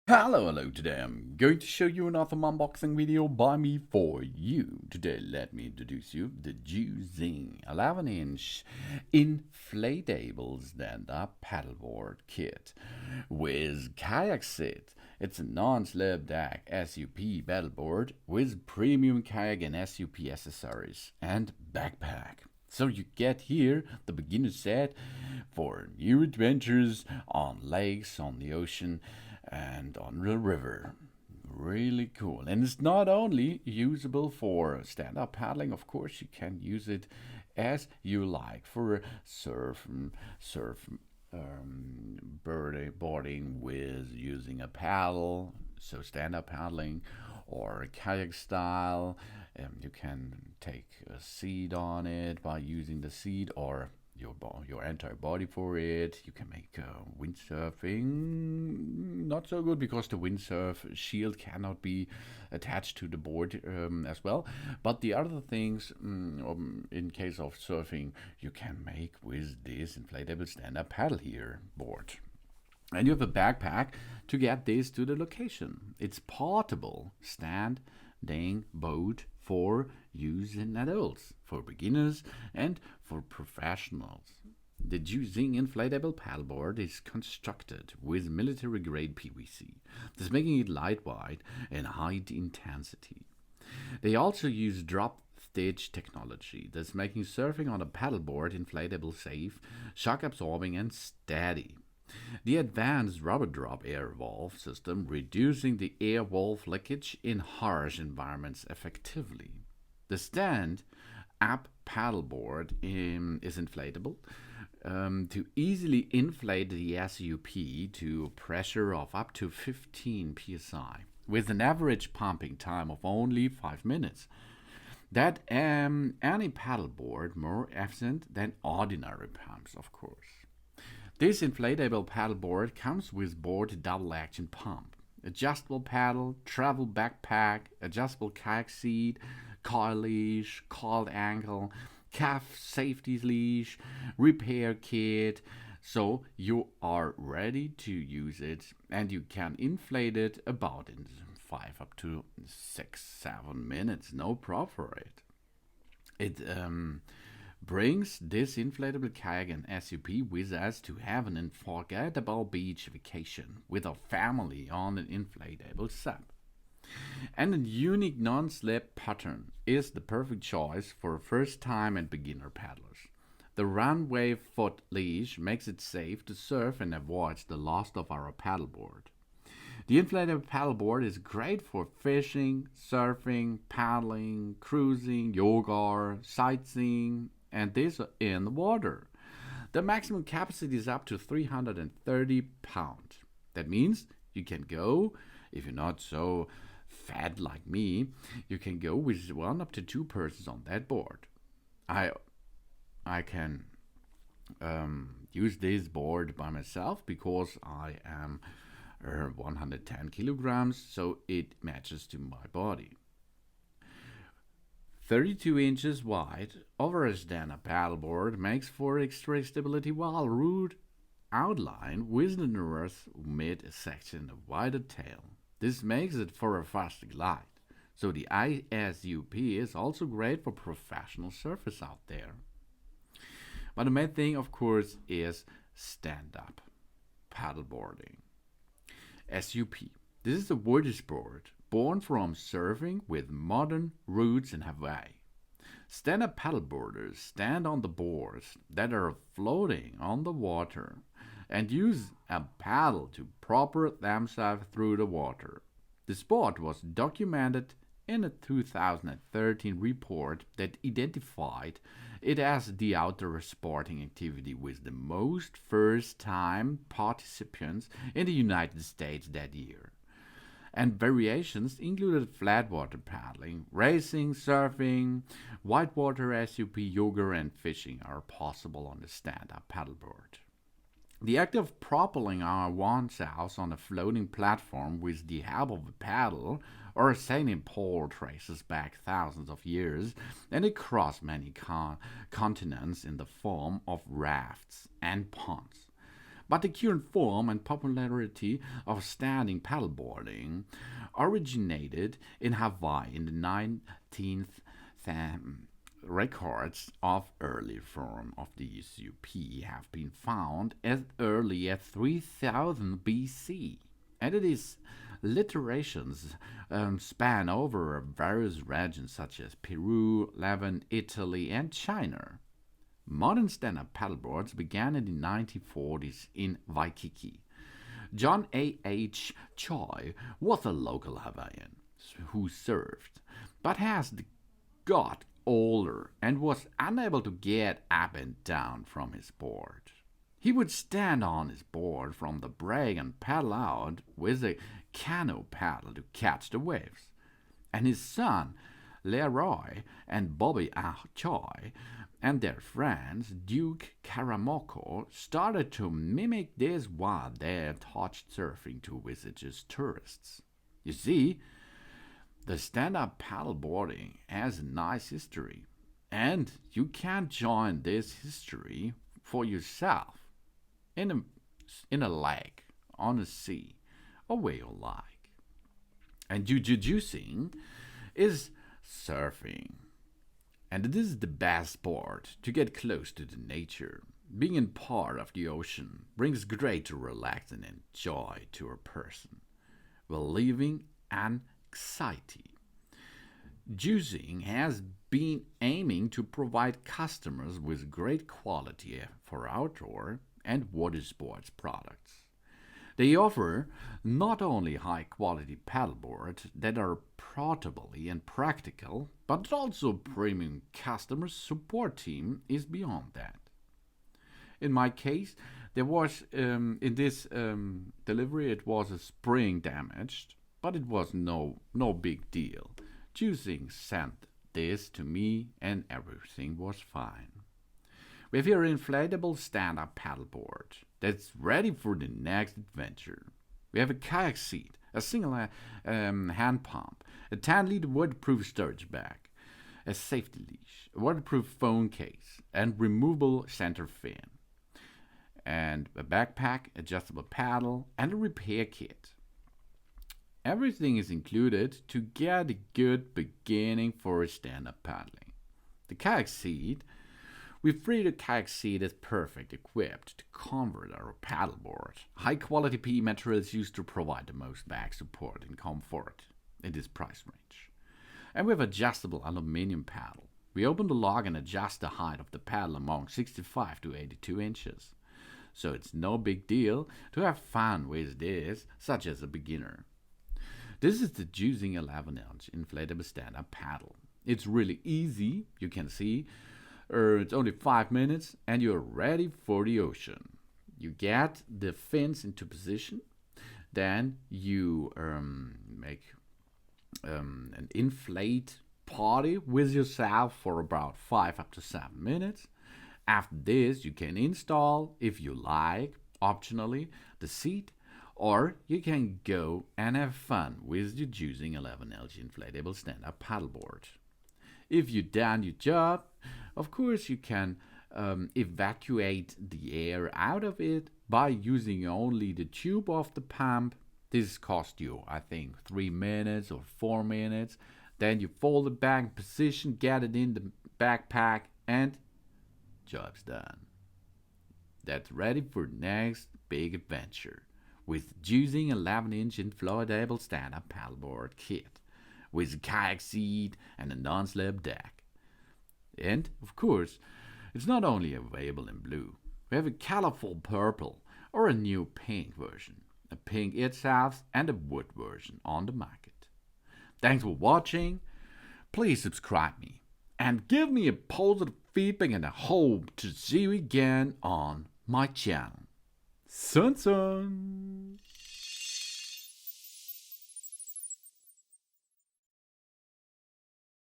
Hello, today I'm going to show you another unboxing video by me for you. Today let me introduce you the YUSING 11-inch inflatable stand-up paddleboard kit with KAYAK SUP. It's a non-slip deck SUP paddleboard with premium kayak and SUP accessories and backpack. So you get here the beginner set for new adventures on lakes, on the ocean, and on the river. Really cool. And it's not only usable for stand-up paddling, of course, you can use it as you like for surf boarding with using a paddle, so stand-up paddling, or kayak style. You can take a seat on it by using the seat, or your entire body for it. You can make windsurfing not so good because the windsurf shield cannot be attached to the board as well. But the other things, in case of surfing, you can make with this inflatable stand-up paddle here board. And you have a backpack to get this to the location. It's portable, standing boat for use in adults, for beginners, and for professionals. The YUSING inflatable paddleboard is constructed with military-grade PVC, thus making it lightweight and high intensity. They also use drop stitch technology, thus making surfing on a paddleboard inflatable safe, shock absorbing, and steady. The advanced rubber drop air valve system reducing the air valve leakage in harsh environments effectively. The stand up paddleboard is inflatable to easily inflate the SUP to a pressure of up to 15 psi with an average pumping time of only 5 minutes. That any paddleboard more efficient than ordinary pumps, of course. This inflatable paddleboard comes with board double-action pump, adjustable paddle, travel backpack, adjustable kayak seat, coil leash, coiled ankle, calf safety leash, repair kit. So you are ready to use it, and you can inflate it about in 5 up to 6-7 minutes. No problem for it. It brings this inflatable kayak and SUP with us to have an unforgettable beach vacation with our family on an inflatable SUP. And a unique non-slip pattern is the perfect choice for first-time and beginner paddlers. The runway foot leash makes it safe to surf and avoids the loss of our paddleboard. The inflatable paddleboard is great for fishing, surfing, paddling, cruising, yoga, sightseeing, and this in the water. The maximum capacity is up to 330 pounds. That means you can go, if you're not so fat like me, you can go with one up to two persons on that board. I can use this board by myself because I am 110 kilograms, so it matches to my body. 32 inches wide, oversized than a paddleboard, makes for extra stability while rude outline with the north mid section of wider tail. This makes it for a faster glide. So the ISUP is also great for professional surfers out there. But the main thing, of course, is stand-up paddleboarding. SUP. This is a water sport born from surfing with modern roots in Hawaii. Stand-up paddleboarders stand on the boards that are floating on the water and use a paddle to propel themselves through the water. The sport was documented in a 2013 report that identified it as the outdoor sporting activity with the most first-time participants in the United States that year. And variations included flatwater paddling, racing, surfing, whitewater SUP, yoga, and fishing are possible on the stand-up paddleboard. The act of propelling oneself on a floating platform with the help of a paddle or a sailing pole traces back thousands of years and across many continents in the form of rafts and ponds. But the current form and popularity of standing paddleboarding originated in Hawaii in the 19th century. Records of early form of the SUP have been found as early as 3000 BC, and its literations span over various regions such as Peru, Levant, Italy, and China. Modern stand-up paddleboards began in the 1940s in Waikiki. John A.H. Choi was a local Hawaiian who served, but has got older and was unable to get up and down from his board. He would stand on his board from the break and paddle out with a canoe paddle to catch the waves. And his son, Leroy and Bobby Choi, and their friends, Duke Karamoko, started to mimic this while they taught surfing to visitors tourists. You see, the stand-up paddleboarding has a nice history, and you can join this history for yourself in a lake, on a sea, or where you like. And jiu-jitsu is surfing, and it is the best sport to get close to the nature. Being in part of the ocean brings great relax and joy to a person, while living an anxiety. Jusing has been aiming to provide customers with great quality for outdoor and water sports products. They offer not only high-quality paddleboards that are portable and practical, but also premium customer support team is beyond that. In my case, there was in this delivery it was a spring damaged, but it was no big deal. Jusing sent this to me and everything was fine. We have here an inflatable stand-up paddleboard that's ready for the next adventure. We have a kayak seat, a single hand pump, a 10-liter waterproof storage bag, a safety leash, a waterproof phone case, and removable center fin, and a backpack, adjustable paddle, and a repair kit. Everything is included to get a good beginning for stand-up paddling. The kayak seat, we feel the kayak seat is perfect equipped to convert our paddleboard. High-quality PE materials used to provide the most back support and comfort in this price range. And we have adjustable aluminum paddle. We open the lock and adjust the height of the paddle among 65 to 82 inches. So it's no big deal to have fun with this, such as a beginner. This is the Jusing 11-inch inflatable stand-up paddle. It's really easy, you can see. It's only 5 minutes and you're ready for the ocean. You get the fins into position, then you make an inflate party with yourself for about 5 up to 7 minutes. After this, you can install, if you like, optionally, the seat, or you can go and have fun with your Jusing 11-inch inflatable stand-up paddleboard. If you've done your job, of course you can evacuate the air out of it by using only the tube of the pump. This cost you, I think, 3 minutes or 4 minutes. Then you fold it back in position, get it in the backpack, and job's done. That's ready for next big adventure with Jusing 11-inch inflatable stand-up paddleboard kit with a kayak seat and a non-slip deck. And, of course, it's not only available in blue. We have a colorful purple or a new pink version, a pink itself, and a wood version on the market. Thanks for watching. Please subscribe me and give me a positive feedback, and I hope to see you again on my channel. Sun sun!